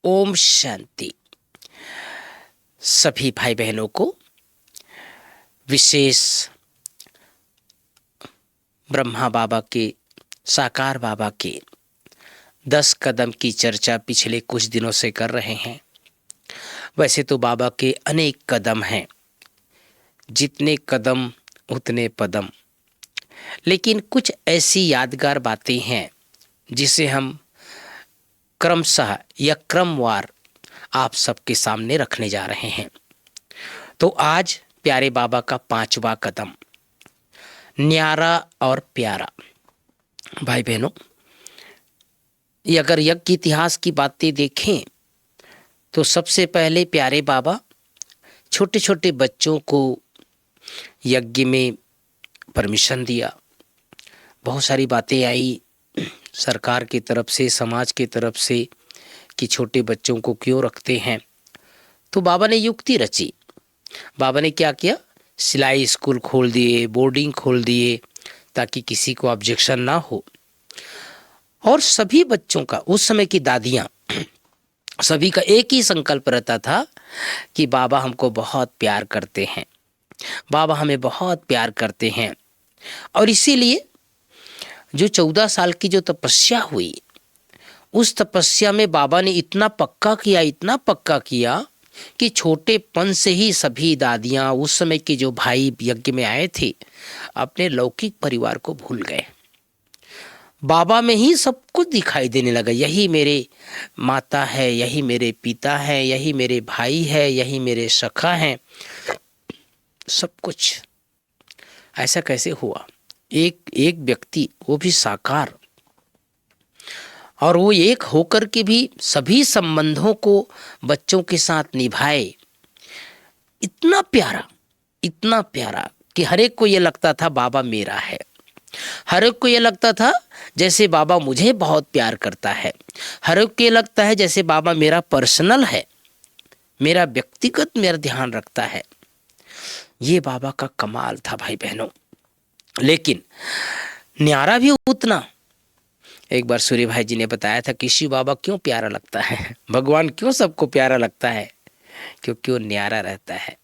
ओम शांति। सभी भाई बहनों को विशेष ब्रह्मा बाबा के, साकार बाबा के 10 कदम की चर्चा पिछले कुछ दिनों से कर रहे हैं। वैसे तो बाबा के अनेक कदम हैं, जितने कदम उतने पदम, लेकिन कुछ ऐसी यादगार बातें हैं जिसे हम क्रमशः या क्रमवार आप सबके सामने रखने जा रहे हैं। तो आज प्यारे बाबा का 5वां कदम, न्यारा और प्यारा। भाई बहनों, ये अगर यज्ञ इतिहास की बातें देखें तो सबसे पहले प्यारे बाबा छोटे छोटे बच्चों को यज्ञ में परमिशन दिया। बहुत सारी बातें आई सरकार की तरफ से, समाज की तरफ से कि छोटे बच्चों को क्यों रखते हैं। तो बाबा ने युक्ति रची। बाबा ने क्या किया, सिलाई स्कूल खोल दिए, बोर्डिंग खोल दिए, ताकि किसी को ऑब्जेक्शन ना हो। और सभी बच्चों का, उस समय की दादियाँ, सभी का एक ही संकल्प रहता था कि बाबा हमको बहुत प्यार करते हैं, बाबा हमें बहुत प्यार करते हैं। और इसीलिए जो 14 साल की जो तपस्या हुई, उस तपस्या में बाबा ने इतना पक्का किया कि छोटेपन से ही सभी दादियाँ, उस समय के जो भाई यज्ञ में आए थे, अपने लौकिक परिवार को भूल गए। बाबा में ही सब कुछ दिखाई देने लगा। यही मेरे माता है, यही मेरे पिता है, यही मेरे भाई है, यही मेरे सखा हैं, सब कुछ। ऐसा कैसे हुआ? एक व्यक्ति, वो भी साकार, और वो एक होकर के भी सभी संबंधों को बच्चों के साथ निभाए। इतना प्यारा कि हर एक को ये लगता था बाबा मेरा है। हर एक को ये लगता था जैसे बाबा मुझे बहुत प्यार करता है। हर एक को ये लगता है जैसे बाबा मेरा पर्सनल है, मेरा व्यक्तिगत मेरा ध्यान रखता है। ये बाबा का कमाल था भाई बहनों। लेकिन न्यारा भी उतना। एक बार सूर्य भाई जी ने बताया था कि शिव बाबा क्यों प्यारा लगता है, भगवान क्यों सबको प्यारा लगता है, क्योंकि वो न्यारा रहता है।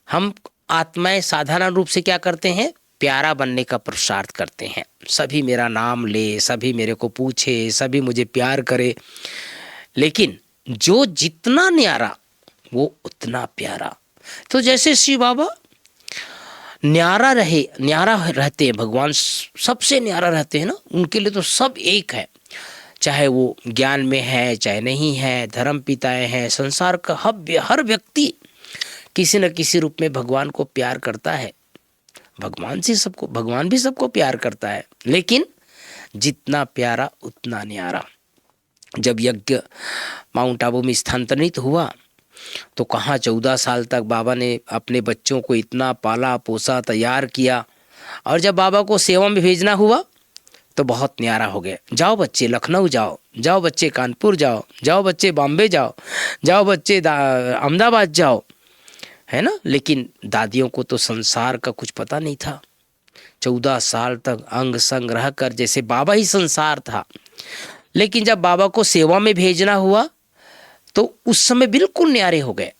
हम आत्माएं साधारण रूप से क्या करते हैं, प्यारा बनने का पुरुषार्थ करते हैं। सभी मेरा नाम ले, सभी मेरे को पूछे, सभी मुझे प्यार करे। लेकिन जो जितना न्यारा वो उतना प्यारा। तो जैसे शिव बाबा न्यारा रहते हैं, भगवान सबसे न्यारा रहते हैं ना, उनके लिए तो सब एक है। चाहे वो ज्ञान में है, चाहे नहीं है, धर्म पिताएं हैं, संसार का हर व्यक्ति किसी न किसी रूप में भगवान को प्यार करता है। भगवान भी सबको प्यार करता है। लेकिन जितना प्यारा उतना न्यारा। जब यज्ञ माउंट आबू में स्थानांतरित हुआ तो कहाँ 14 साल तक बाबा ने अपने बच्चों को इतना पाला पोसा, तैयार किया। और जब बाबा को सेवा में भेजना हुआ तो बहुत न्यारा हो गए। जाओ बच्चे लखनऊ जाओ, जाओ बच्चे कानपुर जाओ, जाओ बच्चे बॉम्बे जाओ, जाओ बच्चे अहमदाबाद जाओ, है ना। लेकिन दादियों को तो संसार का कुछ पता नहीं था। 14 साल तक अंग संग रह कर जैसे बाबा ही संसार था। लेकिन जब बाबा को सेवा में भेजना हुआ तो उस समय बिल्कुल न्यारे हो गए।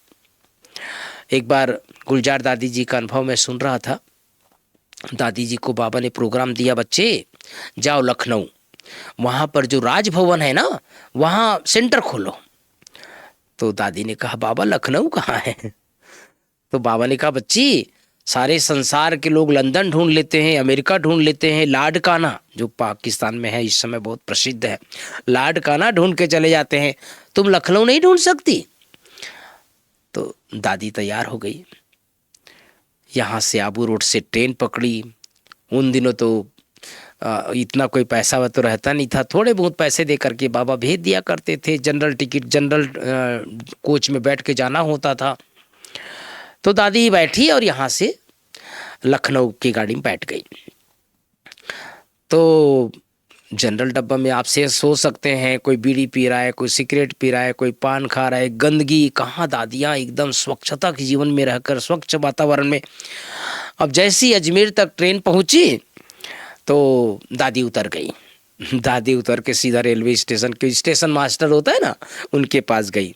एक बार गुलजार दादी जी का अनुभव मैं सुन रहा था। दादी जी को बाबा ने प्रोग्राम दिया, बच्चे जाओ लखनऊ, वहाँ पर जो राजभवन है ना, वहाँ सेंटर खोलो। तो दादी ने कहा बाबा लखनऊ कहाँ है? तो बाबा ने कहा बच्ची, सारे संसार के लोग लंदन ढूंढ लेते हैं, अमेरिका ढूंढ लेते हैं, लाडकाना जो पाकिस्तान में है इस समय बहुत प्रसिद्ध है, लाडकाना ढूंढ के चले जाते हैं, तुम लखनऊ नहीं ढूंढ सकती? तो दादी तैयार हो गई। यहाँ से आबू रोड से ट्रेन पकड़ी। उन दिनों तो इतना कोई पैसा तो रहता नहीं था, थोड़े बहुत पैसे दे करके बाबा भेज दिया करते थे। जनरल टिकट, जनरल कोच में बैठ के जाना होता था। तो दादी बैठी और यहाँ से लखनऊ की गाड़ी में बैठ गई। तो जनरल डब्बा में आप से सोच सकते हैं, कोई बीड़ी पी रहा है, कोई सिगरेट पी रहा है, कोई पान खा रहा है, गंदगी। कहाँ दादियाँ एकदम स्वच्छता के जीवन में रहकर, स्वच्छ वातावरण में। अब जैसी अजमेर तक ट्रेन पहुंची तो दादी उतर गई। दादी उतर के सीधा रेलवे स्टेशन के स्टेशन मास्टर होता है ना, उनके पास गई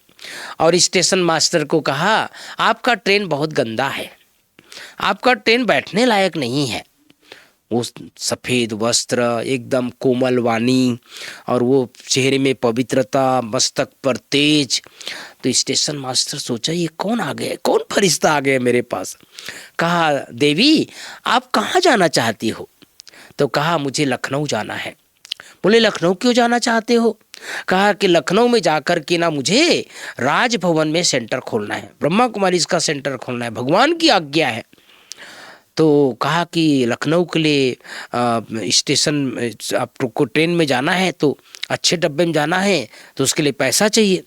और स्टेशन मास्टर को कहा, आपका ट्रेन बहुत गंदा है, आपका ट्रेन बैठने लायक नहीं है। वो सफ़ेद वस्त्र, एकदम कोमल वाणी और वो चेहरे में पवित्रता, मस्तक पर तेज। तो स्टेशन मास्टर सोचा ये कौन आ गया, कौन फरिश्ता आ गया मेरे पास। कहा, देवी आप कहाँ जाना चाहती हो? तो कहा, मुझे लखनऊ जाना है। बोले, लखनऊ क्यों जाना चाहते हो? कहा कि लखनऊ में जाकर के ना मुझे राजभवन में सेंटर खोलना है, ब्रह्मा कुमारी इसका सेंटर खोलना है, भगवान की आज्ञा है। तो कहा कि लखनऊ के लिए स्टेशन आपको ट्रेन में जाना है तो अच्छे डब्बे में जाना है तो उसके लिए पैसा चाहिए।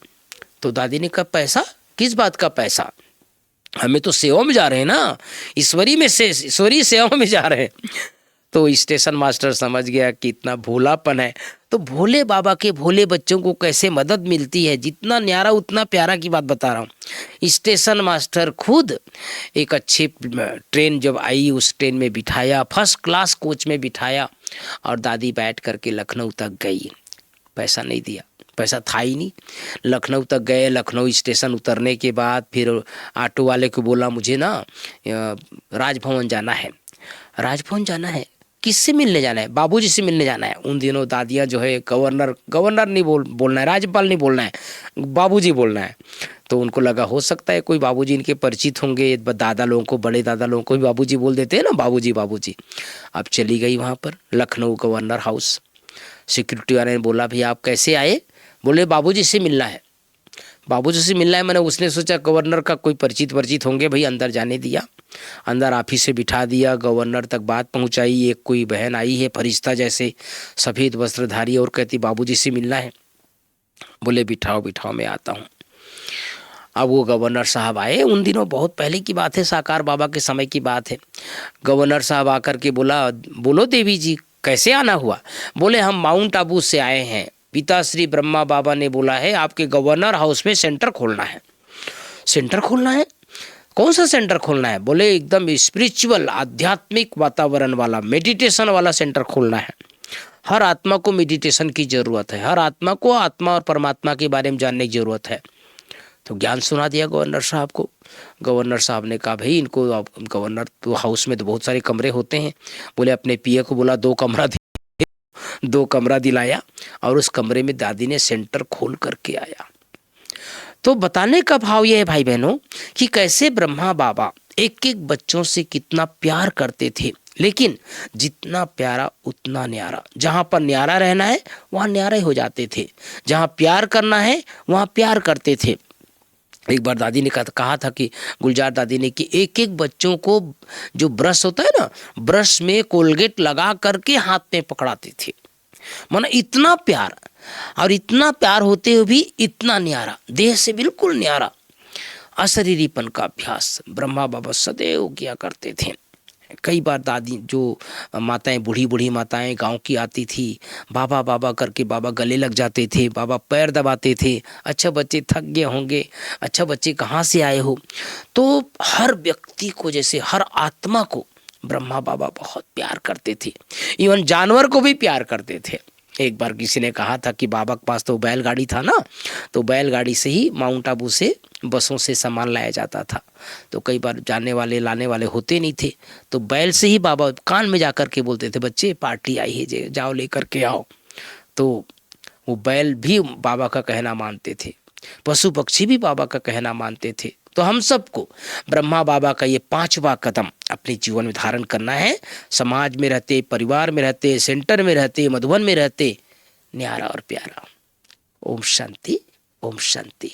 तो दादी ने कहा, पैसा? किस बात का पैसा? हमें तो सेवा में जा रहे हैं ना, ईश्वरीय सेवा में जा रहे हैं। तो स्टेशन मास्टर समझ गया कि इतना भोलापन है। तो भोले बाबा के भोले बच्चों को कैसे मदद मिलती है, जितना न्यारा उतना प्यारा की बात बता रहा हूँ। स्टेशन मास्टर खुद एक अच्छी ट्रेन जब आई उस ट्रेन में बिठाया, फर्स्ट क्लास कोच में बिठाया और दादी बैठ करके लखनऊ तक गई। पैसा नहीं दिया, पैसा था ही नहीं। लखनऊ तक गए, लखनऊ स्टेशन उतरने के बाद फिर ऑटो वाले को बोला, मुझे ना राजभवन जाना है। राजभवन जाना है? किससे मिलने जाना है? बाबूजी से मिलने जाना है। उन दिनों दादियाँ जो है गवर्नर नहीं बोलना है, राज्यपाल नहीं बोलना है, बाबूजी बोलना है। तो उनको लगा हो सकता है कोई बाबूजी इनके परिचित होंगे, दादा लोगों को, बड़े दादा लोगों को भी बाबूजी बोल देते हैं ना, बाबूजी बाबूजी। अब चली गई वहाँ पर लखनऊ गवर्नर हाउस। सिक्योरिटी वाले ने बोला, भैया आप कैसे आए? बोले, बाबूजी से मिलना है। बाबूजी से मिलना है, मैंने उसने सोचा गवर्नर का कोई परिचित होंगे, भाई अंदर जाने दिया। अंदर ऑफिस से बिठा दिया, गवर्नर तक बात पहुंचाई। एक कोई बहन आई है फरिश्ता जैसे, सफ़ेद वस्त्रधारी, और कहती बाबूजी से मिलना है। बोले, बिठाओ बिठाओ मैं आता हूँ। अब वो गवर्नर साहब आए। उन दिनों बहुत पहले की बात है, साकार बाबा के समय की बात है। गवर्नर साहब आकर के बोला, बोलो देवी जी कैसे आना हुआ? बोले, हम माउंट आबू से आए हैं, पिता श्री ब्रह्मा बाबा ने बोला है आपके गवर्नर हाउस में सेंटर खोलना है। सेंटर खोलना है? कौन सा सेंटर खोलना है? बोले, एकदम स्पिरिचुअल, आध्यात्मिक वातावरण वाला, मेडिटेशन वाला सेंटर खोलना है। हर आत्मा को मेडिटेशन की ज़रूरत है, हर आत्मा को आत्मा और परमात्मा के बारे में जानने की ज़रूरत है। तो ज्ञान सुना दिया गवर्नर साहब को। गवर्नर साहब ने कहा, भाई इनको, गवर्नर तो हाउस में तो बहुत सारे कमरे होते हैं। बोले, अपने पीए को बोला 2 कमरा दिलाया और उस कमरे में दादी ने सेंटर खोल करके आया। तो बताने का भाव यह है भाई बहनों कि कैसे ब्रह्मा बाबा एक एक बच्चों से कितना प्यार करते थे, लेकिन जितना प्यारा उतना न्यारा। जहाँ पर न्यारा रहना है वहाँ न्यारे हो जाते थे, जहाँ प्यार करना है वहाँ प्यार करते थे। एक बार दादी ने कहा था कि गुलजार दादी ने कि एक एक बच्चों को जो ब्रश होता है ना, ब्रश में कोलगेट लगा करके हाथ में पकड़ाते थे। माना इतना प्यार, और इतना प्यार होते हुए भी इतना न्यारा, देह से बिल्कुल न्यारा। अशरीरीपन का अभ्यास ब्रह्मा बाबा सदैव किया करते थे। कई बार दादी जो माताएं, बूढ़ी बूढ़ी माताएं गांव की आती थी, बाबा बाबा करके बाबा गले लग जाते थे, बाबा पैर दबाते थे। अच्छा बच्चे थक गए होंगे, अच्छा बच्चे कहाँ से आए हो। तो हर व्यक्ति को, जैसे हर आत्मा को ब्रह्मा बाबा बहुत प्यार करते थे। इवन जानवर को भी प्यार करते थे। एक बार किसी ने कहा था कि बाबा के पास तो बैलगाड़ी था ना, तो बैलगाड़ी से ही माउंट आबू से बसों से सामान लाया जाता था। तो कई बार जाने वाले लाने वाले होते नहीं थे, तो बैल से ही बाबा कान में जाकर के बोलते थे, बच्चे पार्टी आई है, जाओ लेकर के आओ। तो वो बैल भी बाबा का कहना मानते थे, पशु पक्षी भी बाबा का कहना मानते थे। तो हम सबको ब्रह्मा बाबा का ये 5वां कदम अपने जीवन में धारण करना है। समाज में रहते, परिवार में रहते, सेंटर में रहते, मधुबन में रहते, न्यारा और प्यारा। ओम शांति, ओम शांति।